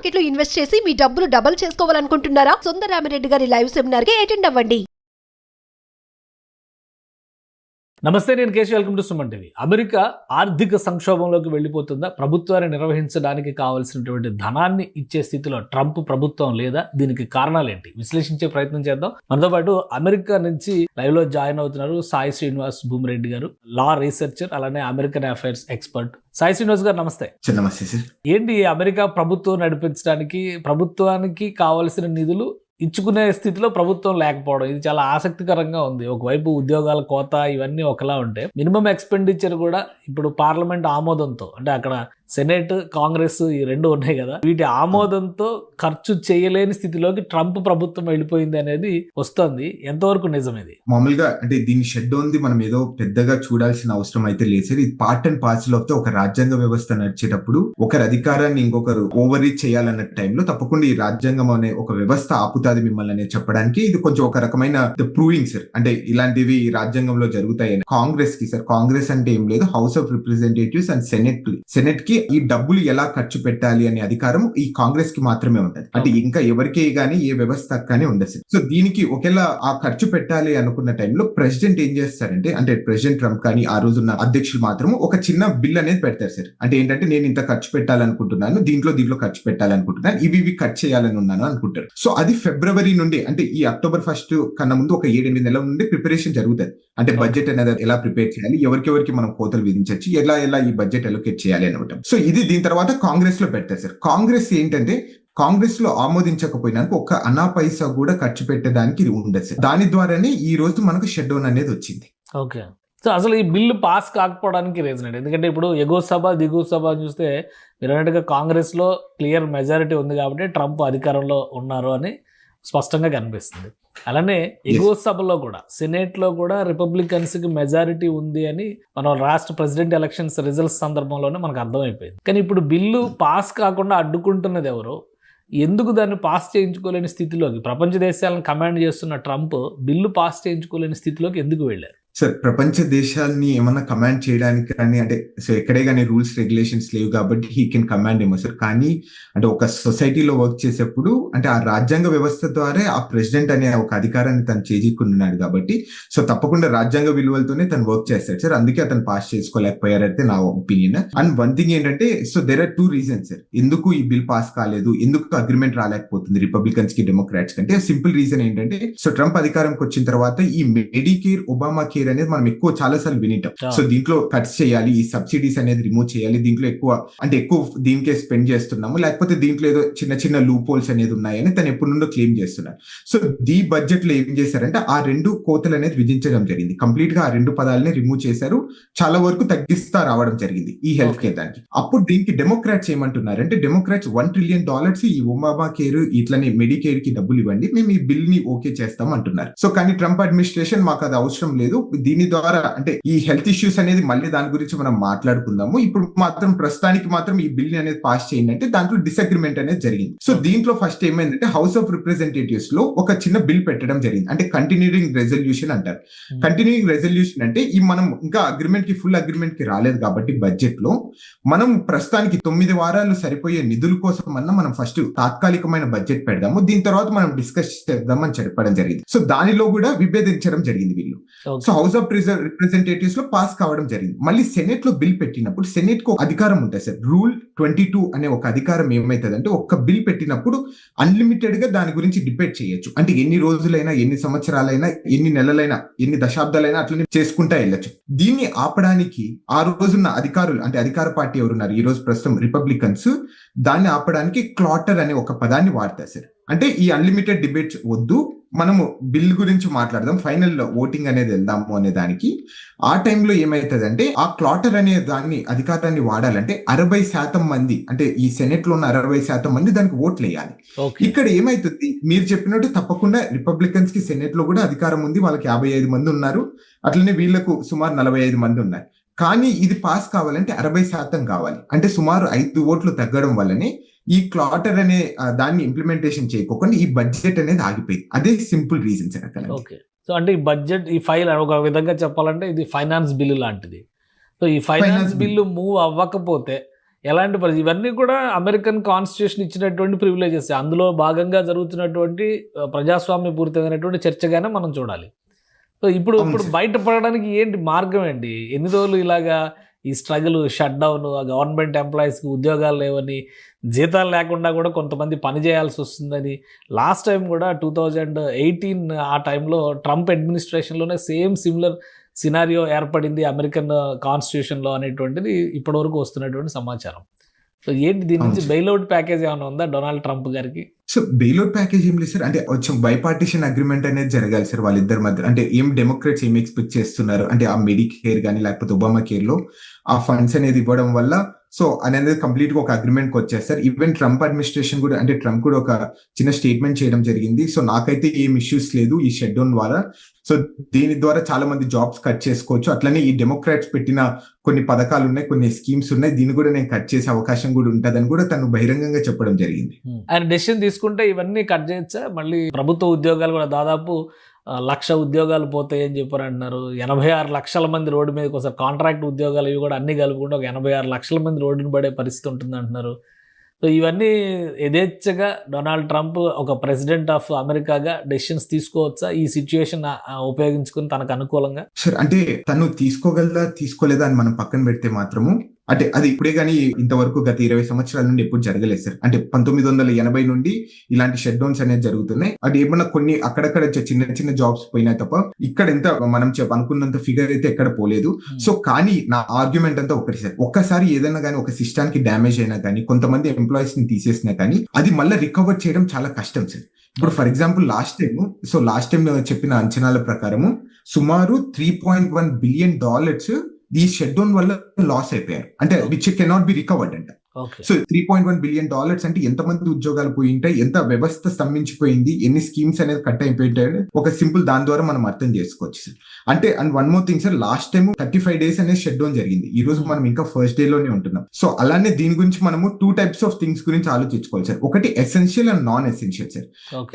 Market లో invest చేసి మీ డబ్బులు డబుల్ చేసుకోవాలనుకుంటున్నారా? సుందరరామిరెడ్డి గారి లైవ్ సెమినార్ కి అటెండ్ అవ్వండి. నమస్తే, నేను Keshav. Welcome to Suman TV. America ఆర్థిక సంక్షోభంలోకి వెళ్ళిపోతుందా? ప్రభుత్వాన్ని నిర్వహించడానికి కావాల్సినటువంటి ధనాన్ని ఇచ్చే స్థితిలో ట్రంప్ ప్రభుత్వం లేదా? దీనికి కారణాలు ఏంటి విశ్లేషించే ప్రయత్నం చేద్దాం. మనతో పాటు అమెరికా నుంచి లైవ్ లో జాయిన్ అవుతున్నారు సాయి శ్రీనివాస్ భూమిరెడ్డి గారు, లా రీసెర్చర్, అలానే American affairs expert. Sai Srinivas గారు నమస్తే. నమస్తే సార్. ఏంటి అమెరికా ప్రభుత్వం నడిపించడానికి ప్రభుత్వానికి కావాల్సిన నిధులు ఇచ్చుకునే స్థితిలో ప్రభుత్వం లేకపోవడం, ఇది చాలా ఆసక్తికరంగా ఉంది. ఒకవైపు ఉద్యోగాల కోత ఇవన్నీ ఒకలా ఉంటే మినిమం ఎక్స్పెండిచర్ కూడా ఇప్పుడు పార్లమెంట్ ఆమోదంతో, అంటే అక్కడ సెనేట్ కాంగ్రెస్ ఈ రెండు ఉన్నాయి కదా, వీటి ఆమోదంతో ఖర్చు చేయలేని స్థితిలోకి ట్రంప్ ప్రభుత్వం వెళ్ళిపోయింది అనేది వస్తుంది. ఎంతవరకు నిజం ఇది? మామూలుగా అంటే దీన్ని షెడ్ ఉంది, మనం ఏదో పెద్దగా చూడాల్సిన అవసరం అయితే లేదు సార్. ఇది part and parcel of the ఒక రాజ్యాంగ వ్యవస్థ నడిచేటప్పుడు ఒకరి అధికారాన్ని ఇంకొకరు ఓవర్ రీచ్ చేయాలన్న టైంలో తప్పకుండా ఈ రాజ్యాంగం అనే ఒక వ్యవస్థ ఆపుతాది మిమ్మల్ని అనేది చెప్పడానికి ఇది కొంచెం ఒక రకమైన ప్రూవింగ్ సార్. అంటే ఇలాంటివి రాజ్యాంగంలో జరుగుతాయని. కాంగ్రెస్ కి సార్, కాంగ్రెస్ అంటే ఏం లేదు, house of representatives and senate కి ఈ డబ్బులు ఎలా ఖర్చు పెట్టాలి అనే అధికారం ఈ కాంగ్రెస్ కి మాత్రమే ఉంటది. అంటే ఇంకా ఎవరికే గానీ ఏ వ్యవస్థ కానీ ఉండదు. సో దీనికి ఒకేలా ఆ ఖర్చు పెట్టాలి అనుకున్న టైంలో ప్రెసిడెంట్ ఏం చేస్తారంటే, అంటే ప్రెసిడెంట్ ట్రంప్ కానీ ఆ రోజున్న అధ్యక్షులు మాత్రం ఒక చిన్న బిల్ అనేది పెడతారు సార్. అంటే ఏంటంటే, నేను ఇంత ఖర్చు పెట్టాలనుకుంటున్నాను, దీంట్లో ఖర్చు పెట్టాలనుకుంటున్నాను, ఇవి ఖర్చు చేయాలని ఉన్నాను అనుకుంటారు. సో అది ఫిబ్రవరి నుండి, అంటే ఈ అక్టోబర్ 1 కన్నా ముందు ఒక 7-8 నెలల నుండి ప్రిపరేషన్ జరుగుతుంది. అంటే బడ్జెట్ అనేది ఎలా ప్రిపేర్ చేయాలి, ఎవరికి మనం కోతలు విధించవచ్చు, ఎలా ఈ బడ్జెట్ అలొకేట్ చేయాలి అనమాట. సో ఇది దీని తర్వాత కాంగ్రెస్ లో పెడతారు సార్. కాంగ్రెస్ ఏంటంటే, కాంగ్రెస్ లో ఆమోదించకపోయినాక ఒక్క అనా పైసా కూడా ఖర్చు పెట్టడానికి ఇది ఉండదు సార్. దాని ద్వారానే ఈ రోజు మనకు షట్ డౌన్ అనేది వచ్చింది. ఓకే. సో అసలు ఈ బిల్లు పాస్ కాకపోవడానికి రీజన్ ఏంటి? ఎందుకంటే ఇప్పుడు ఎగువ సభ దిగువ సభ చూస్తే మీరు అన్నట్టుగా కాంగ్రెస్ లో క్లియర్ మెజారిటీ ఉంది కాబట్టి ట్రంప్ అధికారంలో ఉన్నారు అని స్పష్టంగా కనిపిస్తుంది. అలానే ఎగువ సభలో కూడా, సెనేట్లో కూడా రిపబ్లికన్స్కి మెజారిటీ ఉంది అని మనం రాష్ట్ర ప్రెసిడెంట్ ఎలక్షన్స్ రిజల్ట్స్ సందర్భంలోనే మనకు అర్థమైపోయింది. కానీ ఇప్పుడు బిల్లు పాస్ కాకుండా అడ్డుకుంటున్నది ఎవరు? ఎందుకు దాన్ని పాస్ చేయించుకోలేని స్థితిలోకి, ప్రపంచ దేశాలను కమాండ్ చేస్తున్న ట్రంప్ బిల్లు పాస్ చేయించుకోలేని స్థితిలోకి ఎందుకు వెళ్ళారు? సార్, ప్రపంచ దేశాలని ఏమన్నా కమాండ్ చేయడానికి కానీ, అంటే సో ఎక్కడే కానీ రూల్స్ రెగ్యులేషన్స్ లేవు కాబట్టి హీ కెన్ కమాండ్ ఏమో సార్. కానీ అంటే ఒక సొసైటీలో వర్క్ చేసేప్పుడు అంటే ఆ రాజ్యాంగ వ్యవస్థ ద్వారా ఆ ప్రెసిడెంట్ అనే ఒక అధికారాన్ని తను చేజిక్కున్నాడు కాబట్టి సో తప్పకుండా రాజ్యాంగ విలువలతోనే తను వర్క్ చేస్తాడు సార్. అందుకే అతను పాస్ చేసుకోలేకపోయారైతే నా ఒపీనియన్. అండ్ వన్ థింగ్ ఏంటంటే, so there are 2 reasons sir ఎందుకు ఈ బిల్ పాస్ కాలేదు, ఎందుకు అగ్రిమెంట్ రాలేకపోతుంది రిపబ్లికన్స్ కి డెమోక్రాట్స్ కంటే. సింపుల్ రీజన్ ఏంటంటే, సో ట్రంప్ అధికారంకి వచ్చిన తర్వాత ఈ మెడికేర్, ఒబామా కేర్ అనేది మనం ఎక్కువ చాలా సార్లు వినిటాం. సో దీంట్లో కట్స్ చేయాలి, ఈ సబ్సిడీస్ అనేది రిమూవ్ చేయాలి, దీంట్లో ఎక్కువ దీనికే స్పెండ్ చేస్తున్నాము, లేకపోతే దీంట్లో ఏదో చిన్న లూప్ హోల్స్ అనేది ఉన్నాయని తను ఎప్పటి నుండో క్లెయిమ్ చేస్తున్నారు. సో ఈ బడ్జెట్ లో ఏం చేశారంటే ఆ 2 కోతలు అనేది విధించడం జరిగింది. కంప్లీట్ గా ఆ 2 పదాలని రిమూవ్ చేశారు, చాలా వరకు తగ్గిస్తా రావడం జరిగింది ఈ హెల్త్ కేర్ దానికి. అప్పుడు దీనికి డెమోక్రాట్స్ ఏమంటున్నారంటే, డెమోక్రాట్స్ $1 ట్రిలియన్ ఈ ఒబామా కేర్ ఇట్లనే మెడికేర్ కి డబ్బులు ఇవ్వండి, మేము ఈ బిల్ ని ఓకే చేస్తాం అంటున్నారు. సో కానీ ట్రంప్ అడ్మినిస్ట్రేషన్ మాకు అది అవసరం లేదు, దీని ద్వారా అంటే ఈ హెల్త్ ఇష్యూస్ అనేది మళ్ళీ దాని గురించి మనం మాట్లాడుకుందాము, ఇప్పుడు మాత్రం ప్రస్తుతానికి మాత్రం ఈ బిల్ అనేది పాస్ చేయండి అంటే దాంట్లో డిసగ్రిమెంట్ అనేది జరిగింది. సో దీంట్లో ఫస్ట్ ఏమైందంటే, హౌస్ ఆఫ్ రిప్రజెంటేటివ్స్ లో ఒక చిన్న బిల్ పెట్టడం జరిగింది, అంటే కంటిన్యూయింగ్ రెజల్యూషన్ అంటారు. కంటిన్యూయింగ్ రెజల్యూషన్ అంటే ఈ మనం ఇంకా ఫుల్ అగ్రిమెంట్ కి రాలేదు కాబట్టి బడ్జెట్ లో మనం ప్రస్తుతానికి 9 వారాలు సరిపోయే నిధుల కోసం అన్నా మనం ఫస్ట్ తాత్కాలికమైన బడ్జెట్ పెడదాము, దీని తర్వాత మనం డిస్కస్ చేద్దామని చెప్పడం జరిగింది. సో దానిలో కూడా విభేదించడం జరిగింది వీళ్ళు. సో హౌస్ ఆఫ్ రిప్రజెంటేటివ్స్ లో పాస్ కావడం జరిగింది. మళ్ళీ సెనెట్ లో బిల్ పెట్టినప్పుడు సెనెట్ కు అధికారం ఉంటుంది సార్. రూల్ 22 అనే ఒక అధికారం ఏమైతుందంటే, ఒక బిల్ పెట్టినప్పుడు అన్లిమిటెడ్ గా దాని గురించి డిబేట్ చేయొచ్చు. అంటే ఎన్ని రోజులైనా, ఎన్ని సంవత్సరాలైనా, ఎన్ని నెలలైనా, ఎన్ని దశాబ్దాలైనా అట్లనే చేసుకుంటా వెళ్ళొచ్చు. దీన్ని ఆపడానికి ఆ రోజున్న అధికారులు, అంటే అధికార పార్టీ ఎవరున్నారు ఈ రోజు ప్రస్తుతం రిపబ్లికన్స్, దాన్ని ఆపడానికి క్లాటర్ అనే ఒక పదాన్ని వాడతారు సార్. అంటే ఈ అన్లిమిటెడ్ డిబేట్స్ వద్దు, మనము బిల్ గురించి మాట్లాడదాం, ఫైనల్ ఓటింగ్ అనేది వెళ్దాము అనే దానికి. ఆ టైంలో ఏమైతుందంటే, ఆ క్లాటర్ అనే దాన్ని అధికారాన్ని వాడాలంటే 60% మంది, అంటే ఈ సెనెట్ లో ఉన్న 60% మంది దానికి ఓట్లు వేయాలి. ఇక్కడ ఏమైతుంది, మీరు చెప్పినట్టు తప్పకుండా రిపబ్లికన్స్ కి సెనెట్ లో కూడా అధికారం ఉంది, వాళ్ళకి 55 మంది ఉన్నారు, అట్లనే వీళ్లకు సుమారు 45 మంది ఉన్నారు. కానీ ఇది పాస్ కావాలంటే 60% కావాలి, అంటే సుమారు 5 ఓట్లు తగ్గడం వల్లనే ఈ క్లాటర్ అనే దాన్ని ఇంప్లిమెంటేషన్ చేయకోకుండా ఈ బడ్జెట్ అనేది ఆగిపోయింది. అదే సింపుల్ రీజన్స్ అక్కడ. ఓకే. సో అంటే ఈ బడ్జెట్, ఈ ఫైల్ ఒక విధంగా చెప్పాలంటే ఇది ఫైనాన్స్ బిల్లు లాంటిది. సో ఈ ఫైనాన్స్ బిల్లు మూవ్ అవ్వకపోతే ఎలాంటి పరిస్థితి ఇవన్నీ కూడా అమెరికన్ కాన్స్టిట్యూషన్ ఇచ్చినటువంటి ప్రివిలేజెస్. అందులో భాగంగా జరుగుతున్నటువంటి ప్రజాస్వామ్యపూరితమైనటువంటి చర్చగానే మనం చూడాలి. సో ఇప్పుడు అవును సార్. బయటపడడానికి ఏంటి మార్గం ఏంటి? ఎన్ని రోజులు ఇలాగా ఈ స్ట్రగుల్, షట్ డౌన్, గవర్నమెంట్ ఎంప్లాయీస్కి ఉద్యోగాలు లేవని, జీతాలు లేకుండా కూడా కొంతమంది పని చేయాల్సి వస్తుందని, లాస్ట్ టైం కూడా 2018 ఆ టైంలో ట్రంప్ అడ్మినిస్ట్రేషన్లోనే సిమిలర్ సినారియో ఏర్పడింది అమెరికన్ కాన్స్టిట్యూషన్లో అనేటువంటిది ఇప్పటివరకు వస్తున్నటువంటి సమాచారం. సో ఏంటి దీని అవును నుంచి సార్. బెయిల్అవుట్ ప్యాకేజ్ ఏమైనా ఉందా డొనాల్డ్ ట్రంప్ గారికి? సో బెయిల్అవుట్ ప్యాకేజ్ ఏం లేదు సార్. అంటే కొంచెం బైపార్టిషన్ అగ్రిమెంట్ అనేది జరగాలి సార్ వాళ్ళిద్దరి మధ్య. అంటే ఏం డెమోక్రాట్స్ ఏం ఎక్స్పెక్ట్ చేస్తున్నారు అంటే ఆ మెడికేర్ కానీ లేకపోతే ఒబామా కేర్ లో ఆ ఫండ్స్ అనేది ఇవ్వడం వల్ల సో అనేది కంప్లీట్ గా ఒక అగ్రిమెంట్ కి వచ్చేస్తారు. ఈవెన్ ట్రంప్ అడ్మినిస్ట్రేషన్ కూడా అంటే ట్రంప్ కూడా ఒక చిన్న స్టేట్మెంట్ చేయడం జరిగింది. సో నాకైతే ఏం ఇష్యూస్ లేదు ఈ షట్ డౌన్ ద్వారా. సో దీని ద్వారా చాలా మంది జాబ్స్ కట్ చేసుకోవచ్చు. అట్లనే ఈ డెమోక్రాట్స్ పెట్టిన కొన్ని పథకాలు ఉన్నాయి, కొన్ని స్కీమ్స్ ఉన్నాయి, దీన్ని కూడా నేను కట్ చేసే అవకాశం కూడా ఉంటుందని కూడా తను బహిరంగంగా చెప్పడం జరిగింది. ఆయన డెసిషన్ తీసుకుంటే ఇవన్నీ కట్ చేయొచ్చా? మళ్ళీ ప్రభుత్వ ఉద్యోగాలు కూడా దాదాపు 1,00,000 ఉద్యోగాలు పోతాయి అని చెప్పారు అంటున్నారు. 86 లక్షల మంది రోడ్డు మీదకి వస్తారు. కాంట్రాక్ట్ ఉద్యోగాలు ఇవి కూడా అన్ని కలుపుకుంటే ఒక 86 లక్షల మంది రోడ్డును పడే పరిస్థితి ఉంటుంది అంటున్నారు. సో ఇవన్నీ యథేచ్ఛగా డొనాల్డ్ ట్రంప్ ఒక ప్రెసిడెంట్ ఆఫ్ అమెరికాగా డెసిషన్స్ తీసుకోవచ్చా ఈ సిచ్యువేషన్ ఉపయోగించుకుని తనకు అనుకూలంగా? సార్ అంటే తను తీసుకోగలదా తీసుకోలేదా అని మనం పక్కన పెడితే మాత్రము అంటే అది ఇప్పుడే కానీ ఇంతవరకు గత 20 సంవత్సరాల నుండి ఎప్పుడు జరగలేదు సార్. అంటే 1980 నుండి ఇలాంటి షట్ డౌన్స్ అనేది జరుగుతున్నాయి. అది ఏమన్నా కొన్ని అక్కడక్కడ చిన్న చిన్న జాబ్స్ పోయినాయి తప్ప ఇక్కడ ఎంత మనం అనుకున్నంత ఫిగర్ అయితే ఎక్కడ పోలేదు. సో కానీ నా ఆర్గ్యుమెంట్ అంతా ఒకటి సార్, ఒక్కసారి ఏదైనా కానీ ఒక సిస్టానికి డ్యామేజ్ అయినా కానీ కొంతమంది ఎంప్లాయీస్ ని తీసేసినా కానీ అది మళ్ళీ రికవర్ చేయడం చాలా కష్టం సార్. ఇప్పుడు ఫర్ ఎగ్జాంపుల్ లాస్ట్ టైం చెప్పిన అంచనాల ప్రకారము సుమారు $3.1 బిలియన్ ఈ షట్ డౌన్ వల్ల లాస్ అయిపోయారు. అంటే విచ్ కెనాట్ బి రికవర్డ్ అంట. సో $3.1 బిలియన్ అంటే ఎంతమంది ఉద్యోగాలు పోయి ఉంటాయి, ఎంత వ్యవస్థ స్తంభించిపోయింది, ఎన్ని స్కీమ్స్ అనేది కట్ అయిపోయింటాయని ఒక సింపుల్ దాని ద్వారా మనం అర్థం చేసుకోవచ్చు సార్. అంటే and one more thing sir, last time 35 days అనేది షట్ డౌన్ జరిగింది. ఈ రోజు మనం ఇంకా ఫస్ట్ డే లోనే ఉంటున్నాం. సో అలానే దీని గురించి మనము 2 types ఆఫ్ థింగ్స్ గురించి ఆలోచించుకోవాలి సార్. ఒకటి essential and non essential sir.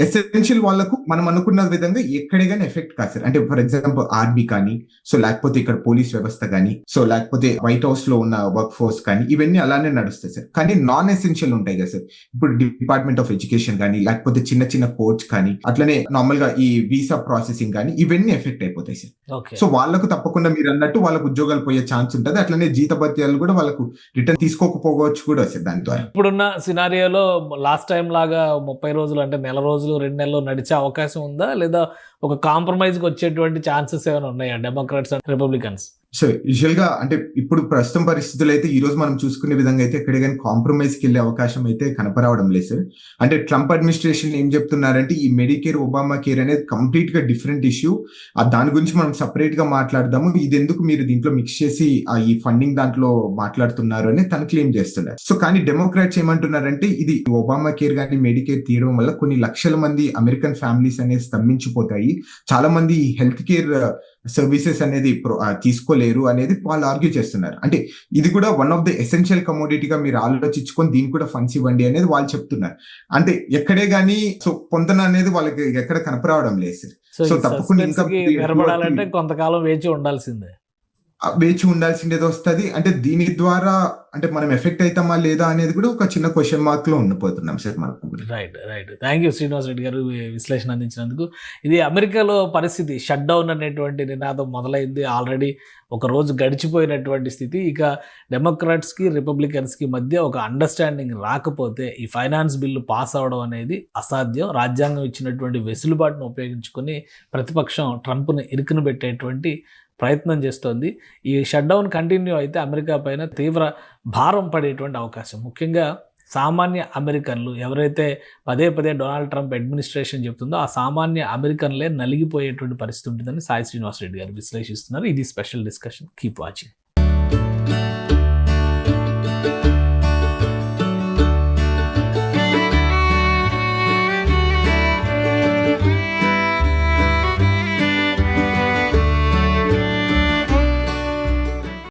Essential వాళ్ళకు మనం అనుకున్న విధంగా ఎక్కడే కానీ ఎఫెక్ట్ కాదు సార్. అంటే ఫర్ ఎగ్జాంపుల్ ఆర్మీ కానీ, సో లేకపోతే ఇక్కడ పోలీస్ వ్యవస్థ కానీ, సో లేకపోతే వైట్ హౌస్ లో ఉన్న వర్క్ ఫోర్స్ కానీ, ఇవన్నీ అలానే నడుస్తాయి సార్. కానీ నాన్ ఎసెన్షియల్ ఉంటాయి కదా సార్. ఇప్పుడు డిపార్ట్మెంట్ ఆఫ్ ఎడ్యుకేషన్ కానీ, లేకపోతే చిన్న చిన్న కోర్ట్స్ కానీ, అట్లనే నార్మల్ గా ఈ వీసా ప్రాసెసింగ్ కానీ, ఇవన్నీ ఎఫెక్ట్ అయిపోతాయి సార్. సో వాళ్ళకు తప్పకుండా మీరు అన్నట్టు వాళ్ళకు ఉద్యోగాలు పోయే ఛాన్స్ ఉంటుంది. అట్లనే జీతభత్యాలు కూడా వాళ్ళకు రిటర్న్ తీసుకోకపోవచ్చు కూడా సార్ దాని ద్వారా. ఇప్పుడున్న సినారియోలో లాస్ట్ టైం లాగా 30 రోజులు అంటే నెల రోజులు 2 నెలలు నడిచే అవకాశం ఉందా, లేదా ఒక కాంప్రమైజ్ కి వచ్చేటువంటి ఛాన్సెస్ ఏమైనా ఉన్నాయా Democrats and Republicans? So usual గా అంటే ఇప్పుడు ప్రస్తుతం పరిస్థితులు అయితే ఈ రోజు మనం చూసుకునే విధంగా అయితే ఎక్కడ కానీ కాంప్రమైజ్ కి వెళ్ళే అవకాశం అయితే కనపరావడం లేదు సార్. అంటే ట్రంప్ అడ్మినిస్ట్రేషన్ ఏం చెప్తున్నారంటే ఈ మెడికేర్, ఒబామా కేర్ అనేది కంప్లీట్ గా డిఫరెంట్ ఇష్యూ, దాని గురించి మనం సపరేట్ గా మాట్లాడదాము, ఇది ఎందుకు మీరు దీంట్లో మిక్స్ చేసి ఈ ఫండింగ్ దాంట్లో మాట్లాడుతున్నారు అని తను క్లెయిమ్ చేస్తున్నారు. సో కానీ డెమోక్రాట్స్ ఏమంటున్నారంటే ఇది ఒబామా కేర్ కానీ మెడికేర్ తీయడం వల్ల కొన్ని లక్షల మంది అమెరికన్ ఫ్యామిలీస్ అనేది స్తంభించిపోతాయి, చాలా మంది హెల్త్ కేర్ సర్వీసెస్ అనేది తీసుకోలేరు అనేది వాళ్ళు ఆర్గ్యూ చేస్తున్నారు. అంటే ఇది కూడా వన్ ఆఫ్ ద ఎసెన్షియల్ కమోడిటీగా మీరు ఆలోచించుకొని దీనికి కూడా ఫండ్స్ ఇవ్వండి అనేది వాళ్ళు చెప్తున్నారు. అంటే ఎక్కడే గానీ సో పొందన అనేది వాళ్ళకి ఎక్కడ కనపరావడం లేదు సార్. సో తప్పకుండా ఇంకా కొంతకాలం వేచి ఉండాల్సిందేది వస్తుంది. అంటే దీని ద్వారా అంటే మనం ఎఫెక్ట్ అవుతామా లేదా అనేది కూడా ఒక చిన్న క్వశ్చన్ మార్క్ లో ఉండిపోతున్నాం సార్ మనం. Right. Thank you Srinivas Reddy గారు విశ్లేషణ అందించినందుకు. ఇది అమెరికాలో పరిస్థితి, షట్ డౌన్ అనేటువంటి నినాదం మొదలైంది, ఆల్రెడీ ఒక రోజు గడిచిపోయినటువంటి స్థితి. ఇక డెమోక్రాట్స్కి రిపబ్లికన్స్కి మధ్య ఒక అండర్స్టాండింగ్ రాకపోతే ఈ ఫైనాన్స్ బిల్లు పాస్ అవడం అనేది అసాధ్యం. రాజ్యాంగం ఇచ్చినటువంటి వెసులుబాటును ఉపయోగించుకొని ప్రతిపక్షం ట్రంప్ను ఇరుకును పెట్టేటువంటి ప్రయత్నం చేస్తోంది. ఈ షట్ డౌన్ కంటిన్యూ అయితే అమెరికా పైన తీవ్ర భారం పడేటువంటి అవకాశం, ముఖ్యంగా సామాన్య అమెరికన్లు ఎవరైతే పదే డొనాల్డ్ ట్రంప్ అడ్మినిస్ట్రేషన్ చెప్తుందో ఆ సామాన్య అమెరికన్లే నలిగిపోయేటువంటి పరిస్థితి ఉంటుందని సాయి శ్రీనివాస్ రెడ్డి గారు విశ్లేషిస్తున్నారు. ఇది స్పెషల్ డిస్కషన్. Keep watching.